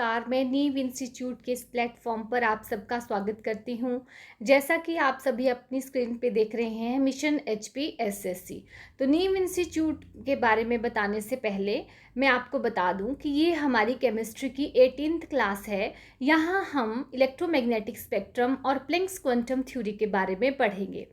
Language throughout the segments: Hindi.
नमस्कार, मैं नीव इंस्टीट्यूट के इस प्लेटफॉर्म पर आप सबका स्वागत करती हूं। जैसा कि आप सभी अपनी स्क्रीन पे देख रहे हैं, मिशन HPSSC। तो नीव इंस्टीट्यूट के बारे में बताने से पहले मैं आपको बता दूं कि ये हमारी केमिस्ट्री की 18th क्लास है। यहाँ हम इलेक्ट्रोमैग्नेटिक स्पेक्ट्रम और प्लैंक्स क्वांटम थ्योरी के बारे में पढ़ेंगे।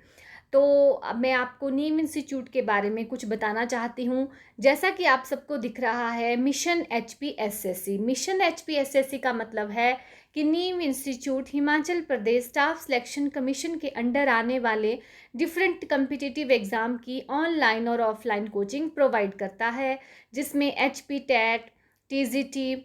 तो अब मैं आपको नीम इंस्टीट्यूट के बारे में कुछ बताना चाहती हूँ। जैसा कि आप सबको दिख रहा है, मिशन HPSSC। मिशन HPSSC का मतलब है कि नीम institute Himachal Pradesh staff selection commission के अंडर आने वाले डिफरेंट कम्पिटिटिव एग्ज़ाम की ऑनलाइन और ऑफलाइन कोचिंग प्रोवाइड करता है, जिसमें HP टेट, TGT,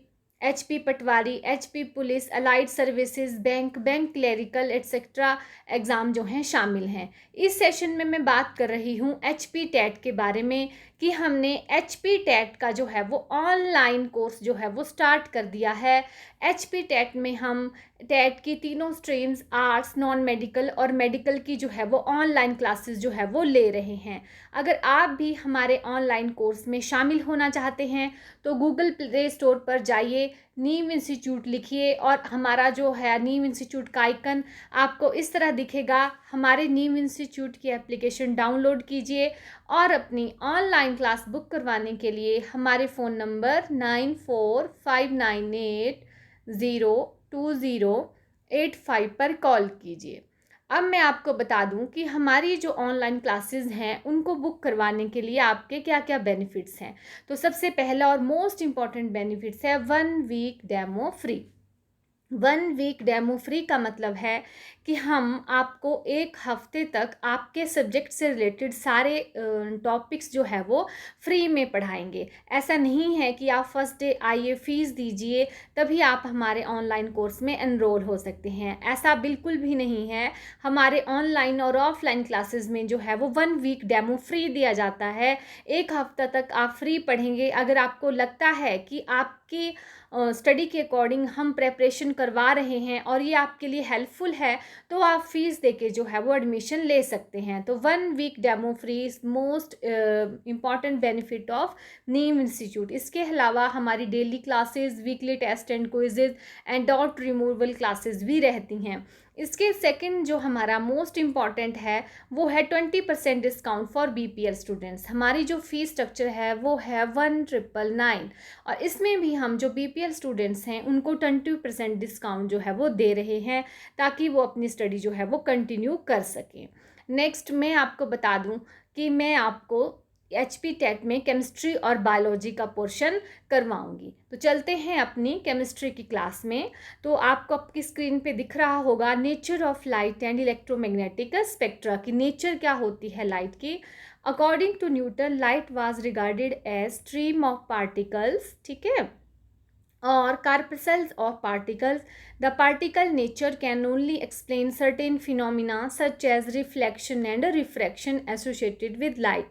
HP पटवारी, HP police, allied services, bank clerical etcetera exam जो हैं शामिल हैं। इस सेशन में मैं बात कर रही हूँ HP टेट के बारे में कि हमने HP टेट का जो है वो ऑनलाइन कोर्स जो है वो स्टार्ट कर दिया है। HP टेट में हम टेट की तीनों स्ट्रीम्स आर्ट्स, नॉन मेडिकल और मेडिकल की जो है वो ऑनलाइन क्लासेस जो है वो ले रहे हैं। अगर आप भी हमारे ऑनलाइन कोर्स में शामिल होना चाहते हैं तो गूगल प्ले स्टोर पर जाइए, नीम इंस्टीट्यूट लिखिए और हमारा जो है नीम इंस्टीट्यूट का आइकन आपको इस तरह दिखेगा। हमारे नीम इंस्टीट्यूट की एप्लीकेशन डाउनलोड कीजिए और अपनी ऑनलाइन क्लास बुक करवाने के लिए हमारे फ़ोन नंबर 9459802085 पर कॉल कीजिए। अब मैं आपको बता दूं कि हमारी जो ऑनलाइन क्लासेस हैं उनको बुक करवाने के लिए आपके क्या क्या बेनिफिट्स हैं। तो सबसे पहला और मोस्ट इम्पॉर्टेंट बेनिफिट्स है 1 week demo free. 1 week demo free का मतलब है कि हम आपको एक हफ्ते तक आपके सब्जेक्ट से रिलेटेड सारे टॉपिक्स जो है वो फ्री में पढ़ाएंगे। ऐसा नहीं है कि आप फर्स्ट डे आइए, फ़ीस दीजिए तभी आप हमारे ऑनलाइन कोर्स में एनरोल हो सकते हैं। ऐसा बिल्कुल भी नहीं है। हमारे ऑनलाइन और ऑफलाइन क्लासेस में जो है वो 1 वीक डेमो फ्री दिया जाता है। एक हफ्ता तक आप फ्री पढ़ेंगे। अगर आपको लगता है कि आपकी स्टडी के अकॉर्डिंग हम प्रेपरेशन करवा रहे हैं और ये आपके लिए हेल्पफुल है तो आप फीस देके जो है वो एडमिशन ले सकते हैं। तो 1 week demo free is most important benefit of Neem institute. इसके अलावा हमारी daily classes, weekly test and quizzes and doubt removal classes भी रहती हैं। इसके सेकंड जो हमारा मोस्ट इम्पॉर्टेंट है वो है 20% डिस्काउंट फॉर BPL स्टूडेंट्स। हमारी जो फीस स्ट्रक्चर है वो है 1999 और इसमें भी हम जो BPL स्टूडेंट्स हैं उनको 20% डिस्काउंट जो है वो दे रहे हैं ताकि वो अपनी स्टडी जो है वो कंटिन्यू कर सकें। नेक्स्ट मैं आपको बता दूं कि मैं आपको HP टेट में केमिस्ट्री और बायोलॉजी का पोर्शन करवाऊंगी। तो चलते हैं अपनी केमिस्ट्री की क्लास में। तो आपको आपकी स्क्रीन पे दिख रहा होगा nature of light and electromagnetic spectra की नेचर क्या होती है लाइट की। According to Newton, light was regarded as stream of particles, ठीक है, or corpuscles of particles. The particle nature can only explain certain phenomena such as reflection and refraction associated with light.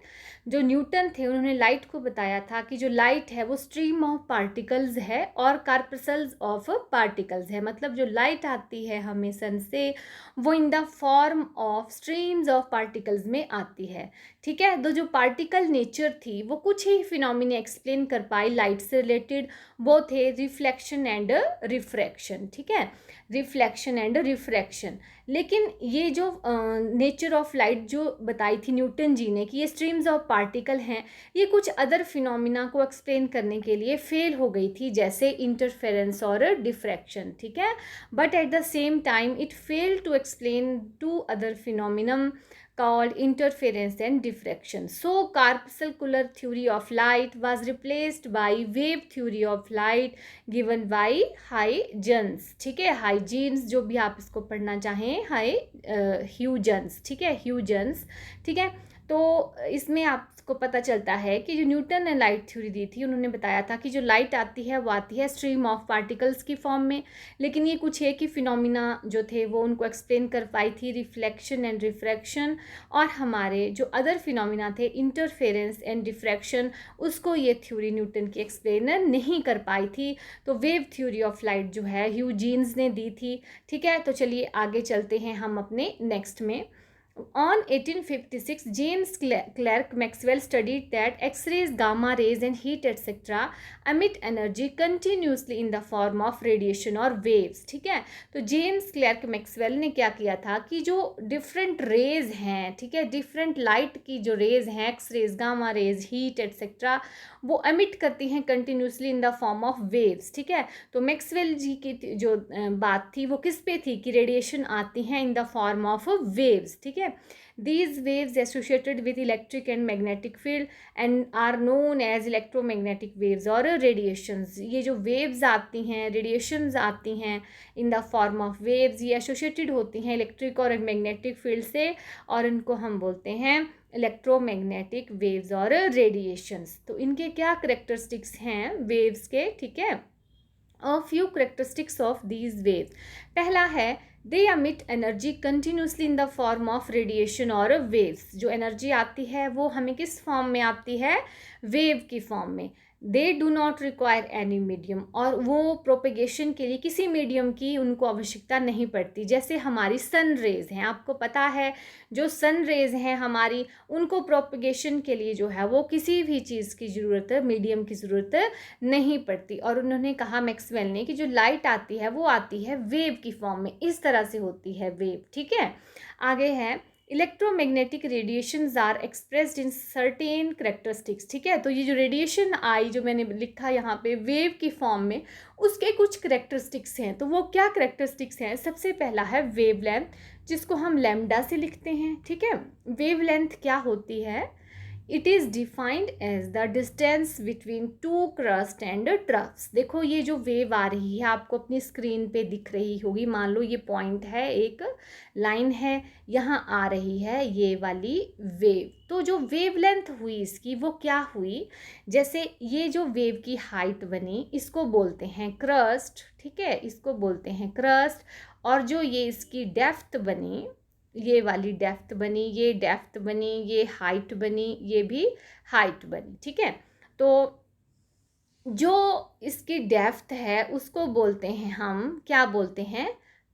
जो न्यूटन थे उन्होंने लाइट को बताया था कि जो लाइट है वो स्ट्रीम ऑफ पार्टिकल्स है और कार्पसल्स ऑफ पार्टिकल्स है। मतलब जो लाइट आती है हमें सन से वो इन the form of streams of particles में आती है, ठीक है। तो जो पार्टिकल नेचर थी वो कुछ ही फिनोमिना एक्सप्लेन कर पाई लाइट से रिलेटेड, वो थे रिफ्लेक्शन एंड रिफ्रैक्शन, ठीक है, रिफ्लेक्शन एंड रिफ्रैक्शन। लेकिन ये जो नेचर ऑफ लाइट जो बताई थी न्यूटन जी ने कि ये स्ट्रीम्स ऑफ पार्टिकल हैं, ये कुछ अदर फिनोमिना को एक्सप्लेन करने के लिए फेल हो गई थी, जैसे इंटरफेरेंस और डिफ्रैक्शन, ठीक है। But at the same time it fail to explain 2 other phenomenon called interference and diffraction. So corpuscular theory of light was replaced by wave theory of light given by Huygens, ठीक है, हाइजेंस जो भी आप इसको पढ़ना चाहें, ह्यूजेंस, ठीक है, ह्यूजेंस, ठीक है। तो इसमें आपको पता चलता है कि जो न्यूटन ने लाइट थ्योरी दी थी उन्होंने बताया था कि जो लाइट आती है वो आती है स्ट्रीम ऑफ पार्टिकल्स की फॉर्म में, लेकिन ये कुछ एक ही फिनोमिना जो थे वो उनको एक्सप्लेन कर पाई थी, रिफ्लेक्शन एंड रिफ्रैक्शन, और हमारे जो अदर फिनोमिना थे इंटरफेरेंस एंड डिफ्रैक्शन, उसको ये थ्योरी न्यूटन की एक्सप्लेन नहीं कर पाई थी। तो वेव थ्योरी ऑफ लाइट जो है ह्यूजेंस ने दी थी, ठीक है। तो चलिए आगे चलते हैं हम अपने नेक्स्ट में। On 1856, James Clerk Maxwell studied that X-rays, gamma rays and heat etc. emit energy continuously in the form of radiation or waves. ठीक है, तो जेम्स क्लर्क मैक्सवेल ने क्या किया था कि जो डिफरेंट रेज हैं, ठीक है, डिफरेंट लाइट की जो रेज हैं, X rays, gamma rays, heat etcetera, वो एमिट करती हैं continuously in the form of waves. ठीक है, तो मैक्सवेल जी की जो बात थी वो किस पे थी कि रेडिएशन आती हैं इन द फॉर्म ऑफ वेव्स. ठीक है, these waves associated with electric and magnetic field and are known as electromagnetic waves or radiations. ये जो waves आती हैं, radiations आती हैं in the form of waves, ये associated होती हैं इलेक्ट्रिक और मैग्नेटिक फील्ड से और इनको हम बोलते हैं इलेक्ट्रोमैग्नेटिक वेव्स और रेडिएशंस. तो इनके क्या करेक्टरिस्टिक्स हैं वेव्स के. ठीक है, a few characteristics of these waves. पहला है they emit energy continuously in the form of radiation or waves. जो एनर्जी आती है वो हमें किस फॉर्म में आती है, वेव की फॉर्म में. They do not require any medium, और वो प्रोपेगेशन के लिए किसी मीडियम की उनको आवश्यकता नहीं पड़ती. जैसे हमारी सन रेज हैं, आपको पता है जो सन रेज हैं हमारी, उनको प्रोपेगेशन के लिए जो है वो किसी भी चीज़ की ज़रूरत, मीडियम की ज़रूरत नहीं पड़ती. और उन्होंने कहा मैक्सवेल ने कि जो लाइट आती है वो आती है वेव की फॉर्म में, इस तरह से होती है वेव. ठीक है, आगे है electromagnetic radiations are expressed in certain characteristics. ठीक है, तो ये जो रेडिएशन आई जो मैंने लिखा यहाँ पे वेव की फॉर्म में, उसके कुछ करेक्टरिस्टिक्स हैं. तो वो क्या करेक्टरिस्टिक्स हैं, सबसे पहला है वेवलेंथ, जिसको हम लैम्डा से लिखते हैं. ठीक है, वेवलेंथ क्या होती है, it is defined as the distance between two crest and troughs. देखो ये जो वेव आ रही है आपको अपनी स्क्रीन पे दिख रही होगी, मान लो ये पॉइंट है, एक लाइन है, यहाँ आ रही है ये वाली वेव. तो जो वेवलेंथ हुई इसकी वो क्या हुई, जैसे ये जो वेव की हाइट बनी इसको बोलते हैं क्रस्ट. ठीक है, इसको बोलते हैं क्रस्ट. और जो ये इसकी डेप्थ बनी, ये वाली डेप्थ बनी, ये डेप्थ बनी, ये हाइट बनी, ये भी हाइट बनी. ठीक है, तो जो इसकी डेप्थ है उसको बोलते हैं हम, क्या बोलते हैं,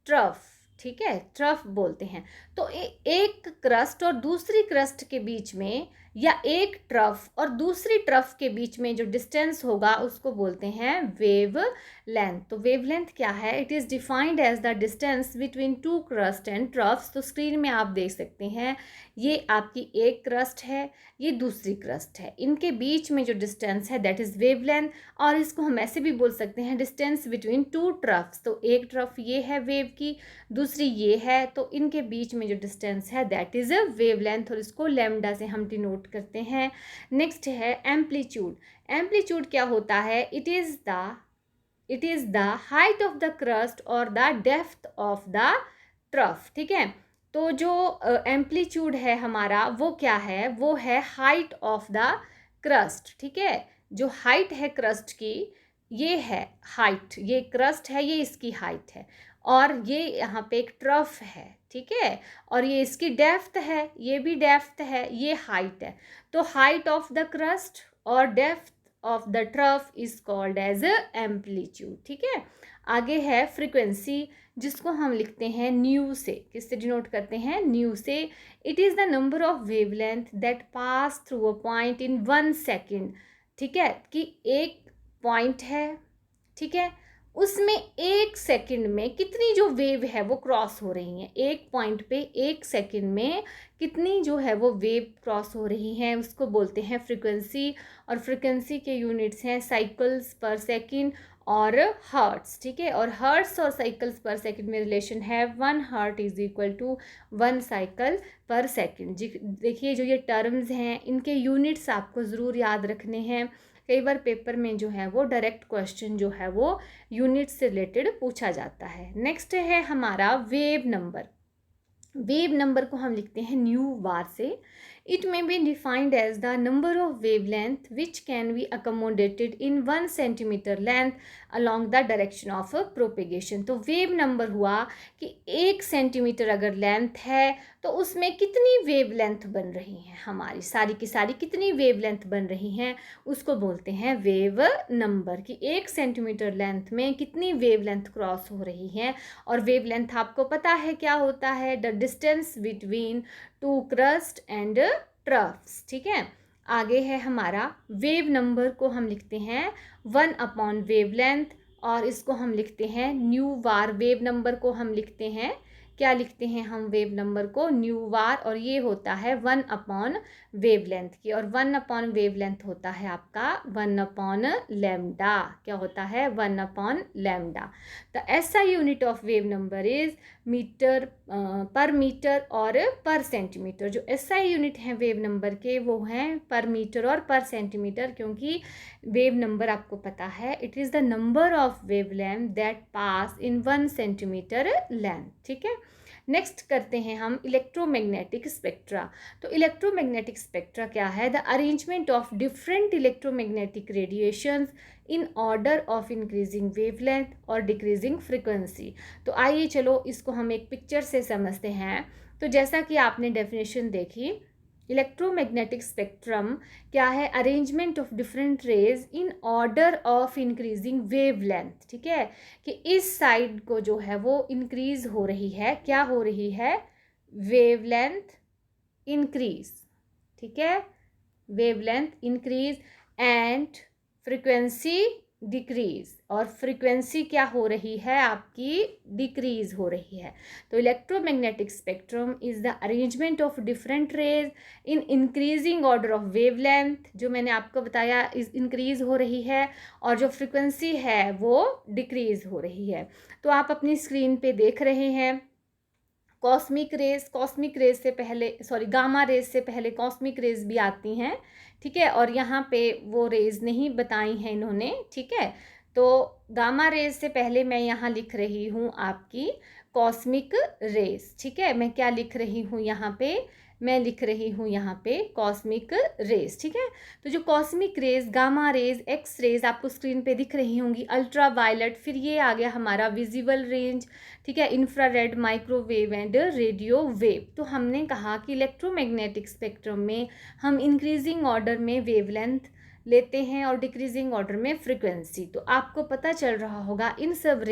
ट्रफ. ठीक है, ट्रफ बोलते हैं. तो एक क्रस्ट और दूसरी क्रस्ट के बीच में, या एक ट्रफ और दूसरी ट्रफ के बीच में जो डिस्टेंस होगा उसको बोलते हैं वेव लेंथ. तो वेवलेंथ क्या है, it is defined as the distance between two crest and troughs. तो स्क्रीन में आप देख सकते हैं ये आपकी एक क्रस्ट है, ये दूसरी क्रस्ट है, इनके बीच में जो डिस्टेंस है दैट इज़ वेवलेंथ. और इसको हम ऐसे भी बोल सकते हैं डिस्टेंस बिटवीन टू ट्रफ्स. तो एक ट्रफ ये है वेव की, दूसरी ये है, तो इनके बीच में जो डिस्टेंस है दैट इज़ अ वेवलेंथ, और इसको लैम्डा से हम डिनोट करते हैं. नेक्स्ट है एम्पलीट्यूड. एम्पलीट्यूड क्या होता है, it is the height of the crest और the depth of the trough. ठीक है, तो जो एम्पलीट्यूड है हमारा वो क्या है, वो है हाइट ऑफ द क्रस्ट. ठीक है, जो हाइट है क्रस्ट की ये है हाइट, ये क्रस्ट है, ये इसकी हाइट है, और ये यहाँ पे एक ट्रफ है. ठीक है, और ये इसकी डेप्थ है, ये भी डेप्थ है, ये हाइट है. तो हाइट ऑफ द क्रस्ट और depth of the trough is called as amplitude. ठीक है, आगे है फ्रीक्वेंसी, जिसको हम लिखते हैं न्यू से. किससे डिनोट करते हैं, न्यू से. It is the number of wavelength that pass through a point in 1 second. ठीक है, कि एक पॉइंट है, ठीक है, उसमें 1 सेकेंड में कितनी जो वेव है वो क्रॉस हो रही हैं. एक पॉइंट पे 1 सेकेंड में कितनी जो है वो वेव क्रॉस हो रही हैं, उसको बोलते हैं फ्रीक्वेंसी. और फ्रीक्वेंसी के यूनिट्स हैं साइकिल्स पर सेकेंड और हर्ट्स. ठीक है, और हर्ट्स और साइकिल्स पर सेकेंड में रिलेशन है 1 hertz is equal to 1 cycle पर सेकेंड. देखिए जो ये टर्म्स हैं इनके यूनिट्स आपको ज़रूर याद रखने हैं. कई बार पेपर में जो है वो डायरेक्ट क्वेश्चन जो है वो यूनिट से रिलेटेड पूछा जाता है. नेक्स्ट है हमारा वेव नंबर. वेव नंबर को हम लिखते हैं न्यू बार से. It may be defined as the number of wavelength which can be accommodated in 1 centimetre length along the direction of propagation। तो वेव नंबर हुआ कि 1 सेंटीमीटर अगर लेंथ है तो उसमें कितनी वेव लेंथ बन रही हैं, हमारी सारी की सारी कितनी वेव लेंथ बन रही हैं, उसको बोलते हैं वेव नंबर। कि 1 सेंटीमीटर लेंथ में कितनी वेव लेंथ क्रॉस हो रही है। और वेव लेंथ आपको पता है क्या होता है, the distance between two crest and troughs. ठीक है, आगे है हमारा वेव नंबर को हम लिखते हैं 1 वेव लेंथ, और इसको हम लिखते हैं न्यू वार। वेव नंबर को हम लिखते हैं, क्या लिखते हैं हम वेव नंबर को, न्यू वार। और ये होता है 1 वेव लेंथ की, और 1 वेव लेंथ होता है आपका 1/λ। क्या होता है, 1/λ। The SI unit of wave number is metre per metre और पर सेंटीमीटर। जो एसआई यूनिट हैं वेव नंबर के वो हैं पर मीटर और पर सेंटीमीटर, क्योंकि वेव नंबर आपको पता है it is the number of wave length that pass in 1 centimetre length. ठीक है, नेक्स्ट करते हैं हम इलेक्ट्रोमैग्नेटिक स्पेक्ट्रा। तो इलेक्ट्रोमैग्नेटिक स्पेक्ट्रा क्या है, the arrangement of different electromagnetic radiations in order of increasing wavelength और डिक्रीजिंग फ्रिक्वेंसी। तो आइए चलो इसको हम एक पिक्चर से समझते हैं। तो जैसा कि आपने डेफिनेशन देखी, इलेक्ट्रोमैग्नेटिक स्पेक्ट्रम क्या है, arrangement of different rays in order of increasing wavelength. ठीक है, कि इस साइड को जो है वो इंक्रीज हो रही है, क्या हो रही है, वेवलेंथ इंक्रीज। ठीक है, wavelength increase and frequency decrease, और फ्रीक्वेंसी क्या हो रही है आपकी, डिक्रीज हो रही है। तो electromagnetic spectrum is the arrangement of different rays in increasing order of wavelength, जो मैंने आपको बताया इस इंक्रीज हो रही है, और जो फ्रीक्वेंसी है वो डिक्रीज हो रही है। तो आप अपनी स्क्रीन पे देख रहे हैं कॉस्मिक रेज से पहले, सॉरी गामा रेज से पहले कॉस्मिक रेज भी आती हैं। ठीक है, और यहाँ पे वो रेज नहीं बताई हैं इन्होंने। ठीक है, तो गामा रेज से पहले मैं यहाँ लिख रही हूँ आपकी कॉस्मिक रेज। ठीक है, मैं क्या लिख रही हूँ यहाँ पे, मैं लिख रही हूँ यहाँ पे कॉस्मिक रेज। ठीक है, तो जो cosmic rays, gamma rays, X rays आपको स्क्रीन पे दिख रही होंगी, अल्ट्रा वायलेट, फिर ये आ गया हमारा विजिबल रेंज। ठीक है, infrared, microwave and radio wave. तो हमने कहा कि इलेक्ट्रोमैग्नेटिक स्पेक्ट्रम में हम इंक्रीजिंग ऑर्डर में वेवलेंथ लेते हैं और डिक्रीजिंग ऑर्डर में फ्रिक्वेंसी। तो आपको पता चल रहा होगा इन सब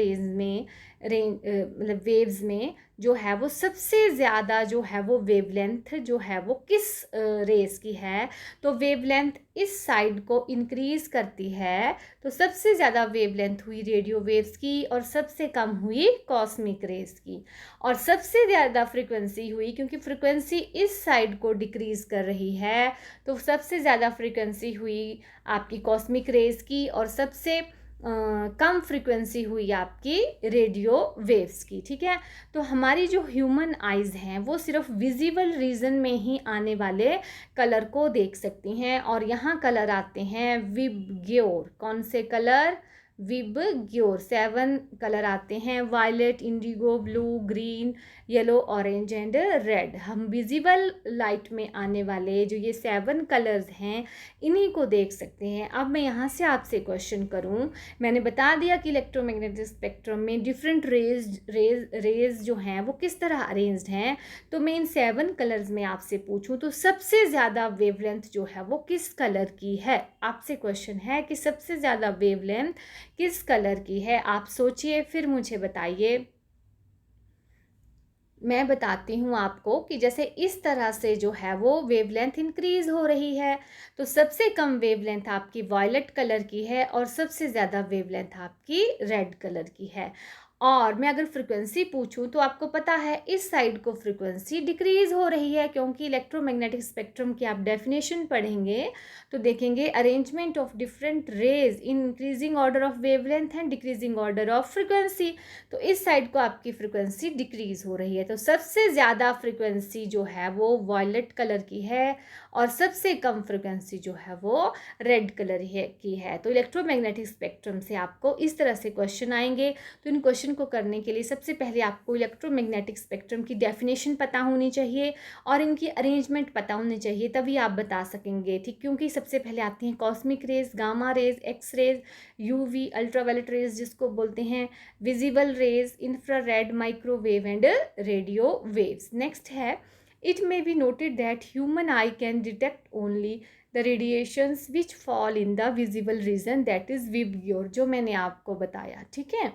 मतलब वेव्स में जो है वो सबसे ज़्यादा जो है वो वेवलेंथ जो है वो किस रेस की है। तो वेवलेंथ इस साइड को इंक्रीज करती है, तो सबसे ज़्यादा वेवलेंथ हुई रेडियो वेव्स की, और सबसे कम हुई कॉस्मिक रेस की, और सबसे ज़्यादा फ्रिक्वेंसी हुई, क्योंकि फ्रिक्वेंसी इस साइड को डिक्रीज कर रही है, तो सबसे ज़्यादा फ्रिक्वेंसी हुई आपकी कॉस्मिक रेस की, और सबसे कम फ्रिक्वेंसी हुई आपकी रेडियो वेव्स की। ठीक है, तो हमारी जो ह्यूमन आइज़ हैं वो सिर्फ विजिबल रीजन में ही आने वाले कलर को देख सकती हैं, और यहाँ कलर आते हैं विबग्योर। कौन से कलर, विबग्योर। 7 कलर आते हैं, violet, indigo, blue, green, yellow, orange and red. हम विजिबल लाइट में आने वाले जो ये 7 कलर्स हैं इन्हीं को देख सकते हैं। अब मैं यहाँ से आपसे क्वेश्चन करूँ, मैंने बता दिया कि इलेक्ट्रोमैग्नेटिक स्पेक्ट्रम में डिफरेंट रेज जो हैं वो किस तरह अरेंज्ड हैं। तो मैं इन 7 कलर्स में आपसे पूछूं तो सबसे ज़्यादा वेवलेंथ जो है वो किस कलर की है। आपसे क्वेश्चन है कि सबसे ज़्यादा वेवलेंथ किस कलर की है। आप सोचिए फिर मुझे बताइए। मैं बताती हूँ आपको कि जैसे इस तरह से जो है वो वेवलेंथ इंक्रीज हो रही है, तो सबसे कम वेवलेंथ आपकी वायलेट कलर की है और सबसे ज़्यादा वेवलेंथ आपकी रेड कलर की है। और मैं अगर फ्रिक्वेंसी पूछूं तो आपको पता है इस साइड को फ्रिक्वेंसी डिक्रीज हो रही है, क्योंकि इलेक्ट्रोमैग्नेटिक स्पेक्ट्रम की आप डेफिनेशन पढ़ेंगे तो देखेंगे arrangement of different rays in increasing order of wavelength and decreasing order of frequency. तो इस साइड को आपकी फ्रिक्वेंसी डिक्रीज हो रही है, तो सबसे ज़्यादा फ्रिक्वेंसी जो है वो वॉयलेट कलर की है और सबसे कम फ्रिक्वेंसी जो है वो रेड कलर की है। तो इलेक्ट्रोमैग्नेटिक स्पेक्ट्रम से आपको इस तरह से क्वेश्चन आएंगे, तो इन क्वेश्चन क्वेश्चन को करने के लिए सबसे पहले आपको इलेक्ट्रोमैग्नेटिक स्पेक्ट्रम की डेफिनेशन पता होनी चाहिए और इनकी अरेंजमेंट पता होनी चाहिए, तभी आप बता सकेंगे, ठीक। क्योंकि सबसे पहले आती हैं cosmic rays, gamma rays, X rays, UV, ultraviolet rays जिसको बोलते हैं, visible rays, infrared, microwave and radio waves. Next है, it may be noted that human eye can detect only the radiations which fall in the visible region, that is VIBGYOR, जो मैंने आपको बताया, ठीक है।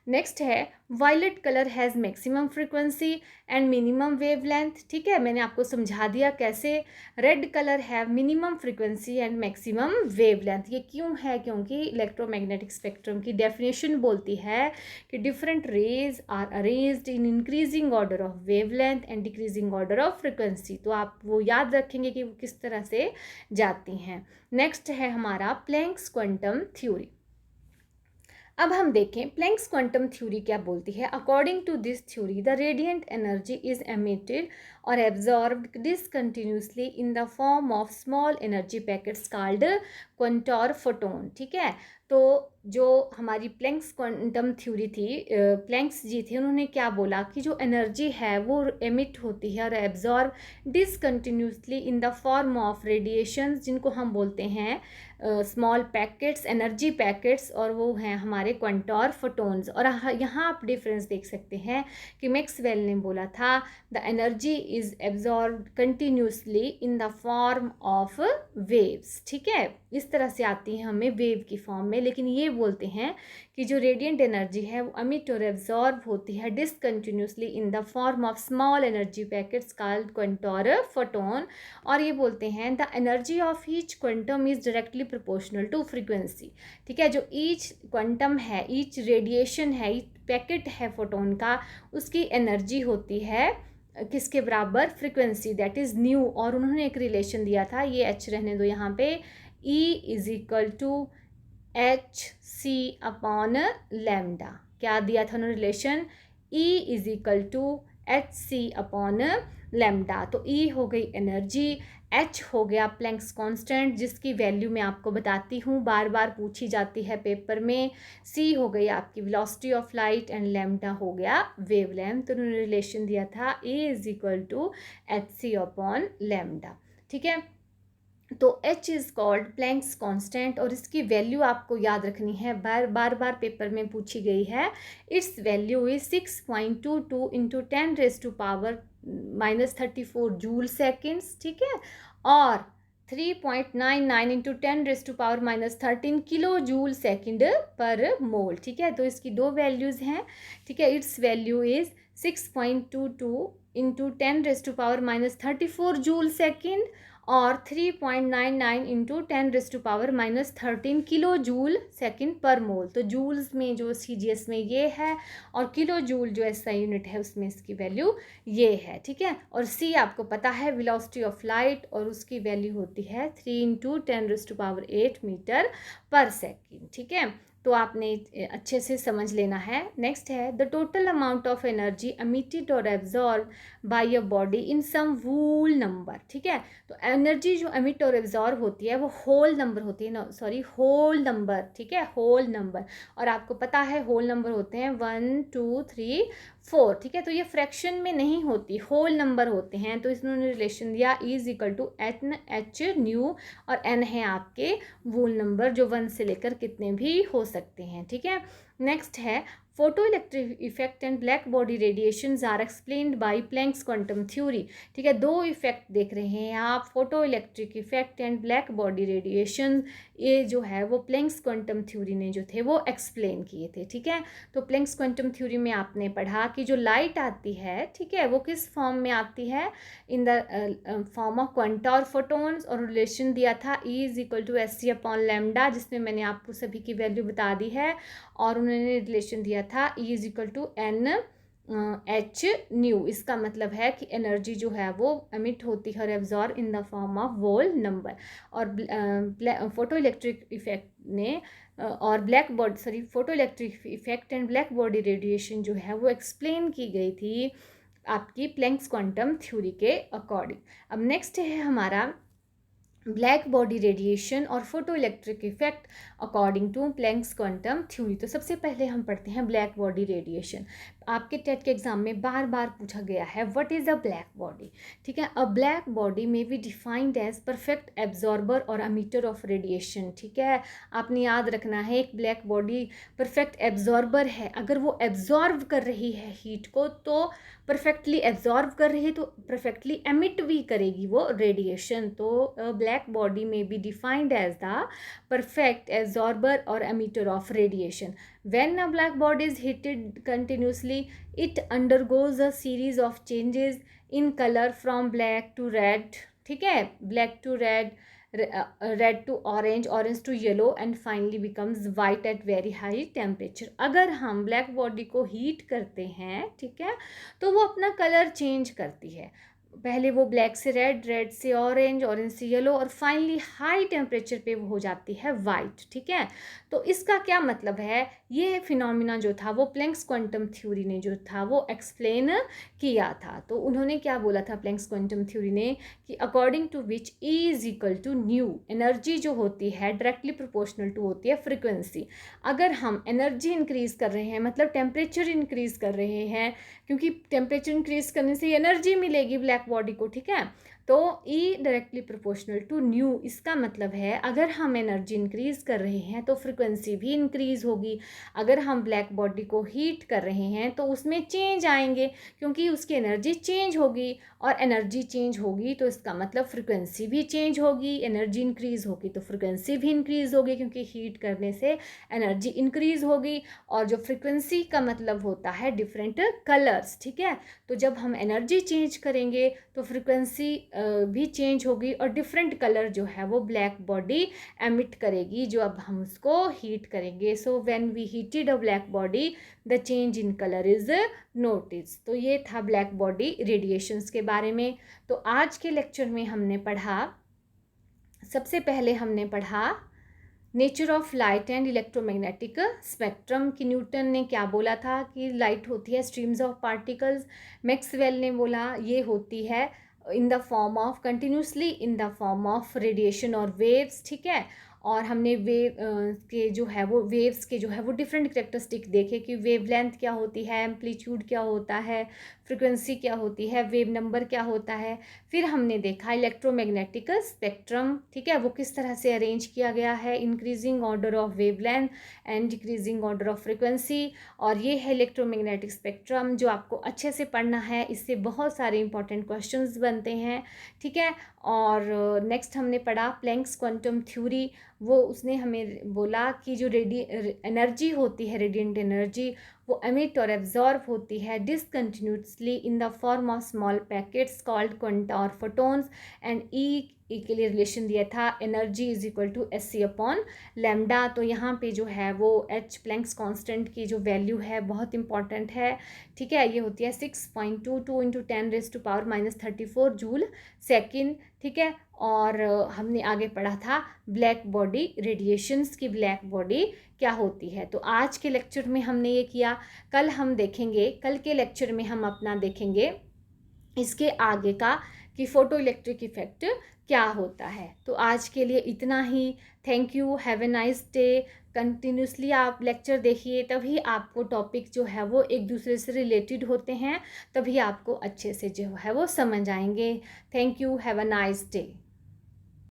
नेक्स्ट है, violet colour has maximum frequency and minimum wavelength, ठीक है, मैंने आपको समझा दिया कैसे। Red colour have minimum frequency and maximum wavelength, ये क्यों है, क्योंकि इलेक्ट्रोमैग्नेटिक स्पेक्ट्रम की डेफिनेशन बोलती है कि different rays are arranged in increasing order of wavelength and decreasing order of frequency, तो आप वो याद रखेंगे कि वो किस तरह से जाती हैं। नेक्स्ट है हमारा प्लैंक्स क्वांटम थ्योरी। अब हम देखें प्लैंक्स क्वांटम थ्योरी क्या बोलती है। According to this theory the radiant energy is emitted और absorbed discontinuously in the form of small energy packets called quantum photon, ठीक है। तो जो हमारी प्लैंक्स क्वांटम थ्योरी थी, प्लैंक्स जी थे, उन्होंने क्या बोला कि जो एनर्जी है वो एमिट होती है और absorb discontinuously in the form of radiations, जिनको हम बोलते हैं स्मॉल पैकेट्स, एनर्जी पैकेट्स, और वो हैं हमारे क्वांटम फोटोन्स। और यहाँ आप डिफरेंस देख सकते हैं कि मैक्सवेल ने बोला था the energy is absorbed continuously in the form of waves, ठीक है, इस तरह से आती है हमें वेव की फॉर्म में। लेकिन ये बोलते हैं कि जो रेडिएंट एनर्जी है वो एमिट और एब्जॉर्ब होती है discontinuously in the form of small energy packets called quantum photon. और ये बोलते हैं the energy of each quantum is directly proportional to frequency, ठीक है। जो ईच क्वांटम है, ईच रेडिएशन है, ईच पैकेट है फोटोन का, उसकी एनर्जी होती है किसके बराबर, फ्रीक्वेंसी, दैट इज़ न्यू। और उन्होंने एक रिलेशन दिया था, ये एच रहने दो यहाँ पे, E is equal to H C upon lambda. क्या दिया था उन्होंने relation, E is equal to H C upon lambda. तो E हो गई एनर्जी, H हो गया प्लैंक्स कांस्टेंट जिसकी वैल्यू मैं आपको बताती हूँ, बार बार पूछी जाती है पेपर में, C हो गई आपकी velocity of light and lambda हो गया वेवलेंथ। तो उन्होंने रिलेशन दिया था A is equal to H C upon lambda, ठीक है। तो H is called Planck's constant और इसकी वैल्यू आपको याद रखनी है, बार बार पेपर में पूछी गई है। It's value is 6.22 into 10⁻⁻34 joule seconds, ठीक है, और 3.99 इंटू 10⁻⁻13 किलो जूल सेकेंड पर मोल, ठीक है। तो इसकी दो वैल्यूज़ हैं, ठीक है। It's value is 6.22 into 10⁻⁻34 joule second और 3.99 इंटू 10⁻⁻13 किलो जूल सेकेंड पर मोल। तो जूल्स में जो CGS में ये है और किलो जूल जो SI यूनिट है उसमें इसकी वैल्यू ये है, ठीक है। और C आपको पता है वेलोसिटी ऑफ लाइट और उसकी वैल्यू होती है 3 इंटू 10⁸ मीटर पर सेकेंड, ठीक है। तो आपने अच्छे से समझ लेना है। नेक्स्ट है the total amount of energy emitted और absorb by a body in some whole number, ठीक है। तो एनर्जी जो एमिट और एब्जॉर्ब होती है वो होल नंबर होती है, होल नंबर, ठीक है, होल नंबर। और आपको पता है होल नंबर होते हैं 1 2 3 4, ठीक है। तो ये फ्रैक्शन में नहीं होती, होल नंबर होते हैं। तो इसने रिलेशन दिया E is equal to H nu और N है आपके वोल नंबर जो 1 से लेकर कितने भी हो सकते हैं, ठीक है। नेक्स्ट है photoelectric effect and black body radiations are explained by Planck's quantum theory, ठीक है। दो इफेक्ट देख रहे हैं आप, photoelectric effect and black body radiation, ये जो है वो प्लैंक्स क्वांटम थ्योरी ने जो थे वो एक्सप्लेन किए थे, ठीक है। तो प्लैंक्स क्वांटम थ्योरी में आपने पढ़ा कि जो लाइट आती है, ठीक है, वो किस फॉर्म में आती है, in the form of quantum photons, और रिलेशन दिया था E is equal to H C upon lambda, जिसमें मैंने आपको सभी की वैल्यू बता दी है। और उन्होंने रिलेशन दिया था E is equal to N H nu. इसका मतलब है कि एनर्जी जो है वो एमिट होती है और absorb in the form of whole number. और फोटो इलेक्ट्रिक इफेक्ट ने और photoelectric effect and black body radiation जो है वो एक्सप्लेन की गई थी आपकी प्लैंक्स क्वांटम थ्योरी के अकॉर्डिंग। अब नेक्स्ट है हमारा ब्लैक बॉडी रेडिएशन और photoelectric effect according to Planck's quantum theory. तो सबसे पहले हम पढ़ते हैं ब्लैक बॉडी रेडिएशन। आपके टेट के एग्जाम में बार बार पूछा गया है what is a black body. ठीक है, a black body may be defined as perfect absorber और एमिटर ऑफ रेडिएशन। ठीक है, आपने याद रखना है एक ब्लैक बॉडी परफेक्ट एब्जॉर्बर है, अगर वो एब्जॉर्व कर रही है हीट को तो परफेक्टली एब्जॉर्व कर रही है तो परफेक्टली एमिट भी करेगी वो रेडिएशन। तो black body may be defined as the perfect absorber or emitter of radiation. When a black body is heated continuously, it undergoes a series of changes in color from black to red. ठीक है, black to red, red to orange, orange to yellow and finally becomes white at very high temperature. अगर हम ब्लैक बॉडी को हीट करते हैं, ठीक है, तो वो अपना कलर चेंज करती है। पहले वो ब्लैक से रेड, रेड से ऑरेंज, ऑरेंज से येलो और फाइनली हाई टेम्परेचर पे वो हो जाती है वाइट। ठीक है, तो इसका क्या मतलब है, ये फिनोमिना जो था वो प्लैंक्स क्वांटम थ्योरी ने जो था वो एक्सप्लेन किया था। तो उन्होंने क्या बोला था प्लैंक्स क्वांटम थ्योरी ने कि according to which E is equal to nu, energy जो होती है डायरेक्टली प्रोपोर्शनल टू होती है फ्रिक्वेंसी। अगर हम एनर्जी इंक्रीज कर रहे हैं मतलब टेम्परेचर इंक्रीज कर रहे हैं, क्योंकि टेम्परेचर इंक्रीज करने से एनर्जी मिलेगी ब्लैक बॉडी को। ठीक है, तो E directly proportional to nu, इसका मतलब है अगर हम एनर्जी इंक्रीज कर रहे हैं तो फ्रिक्वेंसी भी इंक्रीज होगी। अगर हम ब्लैक बॉडी को हीट कर रहे हैं तो उसमें चेंज आएंगे क्योंकि उसकी एनर्जी चेंज होगी और एनर्जी चेंज होगी तो इसका मतलब फ्रिक्वेंसी भी चेंज होगी। एनर्जी इंक्रीज होगी तो फ्रिक्वेंसी भी इंक्रीज होगी क्योंकि हीट करने से एनर्जी इंक्रीज होगी। और जो फ्रिक्वेंसी का मतलब होता है डिफरेंट कलर्स। ठीक है, तो जब हम एनर्जी चेंज करेंगे तो फ्रिक्वेंसी भी चेंज होगी और डिफरेंट कलर जो है वो ब्लैक बॉडी एमिट करेगी जो अब हम उसको हीट करेंगे। So when we heated a black body the change in colour is notice. तो ये था ब्लैक बॉडी रेडिएशंस के बारे में। तो आज के लेक्चर में हमने पढ़ा, सबसे पहले हमने पढ़ा nature of light and electromagnetic spectrum कि न्यूटन ने क्या बोला था कि लाइट होती है स्ट्रीम्स ऑफ पार्टिकल्स। मैक्सवेल ने बोला ये होती है in the form of continuously in the form of radiation और वेव्स। ठीक है, और हमने वेव के जो है वो वेव्स के जो है वो डिफरेंट करेक्टरिस्टिक देखे कि वेव लेंथ क्या होती है, एम्पलीट्यूड क्या होता है, फ्रिक्वेंसी क्या होती है, वेव नंबर क्या होता है। फिर हमने देखा इलेक्ट्रोमैग्नेटिक स्पेक्ट्रम। ठीक है, वो किस तरह से अरेंज किया गया है, increasing order of wave length and decreasing order of frequency. और ये है इलेक्ट्रोमैग्नेटिक स्पेक्ट्रम जो आपको अच्छे से पढ़ना है, इससे बहुत सारे इंपॉर्टेंट क्वेश्चंस बनते हैं। ठीक है, और नेक्स्ट हमने पढ़ा प्लैंक्स क्वांटम थ्योरी। वो उसने हमें बोला कि जो एनर्जी होती है रेडिएंट एनर्जी वो एमिट और एब्जॉर्ब होती है discontinuously in the form of small packets called quanta और फोटोन्स। एंड ई के लिए रिलेशन दिया था energy is equal to S C upon lambda. तो यहाँ पे जो है वो एच प्लैंक्स कांस्टेंट की जो वैल्यू है बहुत इंपॉर्टेंट है। ठीक है, ये होती है 6.22 इंटू 10⁻⁻34 जूल सेकेंड। ठीक है, और हमने आगे पढ़ा था ब्लैक बॉडी रेडिएशंस की ब्लैक बॉडी क्या होती है। तो आज के लेक्चर में हमने ये किया, कल हम देखेंगे, कल के लेक्चर में हम अपना देखेंगे इसके आगे का कि फोटो इलेक्ट्रिक इफेक्ट क्या होता है। तो आज के लिए इतना ही। Thank you, have a nice day. Continuously आप लेक्चर देखिए, तभी आपको टॉपिक जो है वो एक दूसरे से रिलेटेड होते हैं, तभी आपको अच्छे से जो है वो समझ आएंगे। Thank you, have a nice day.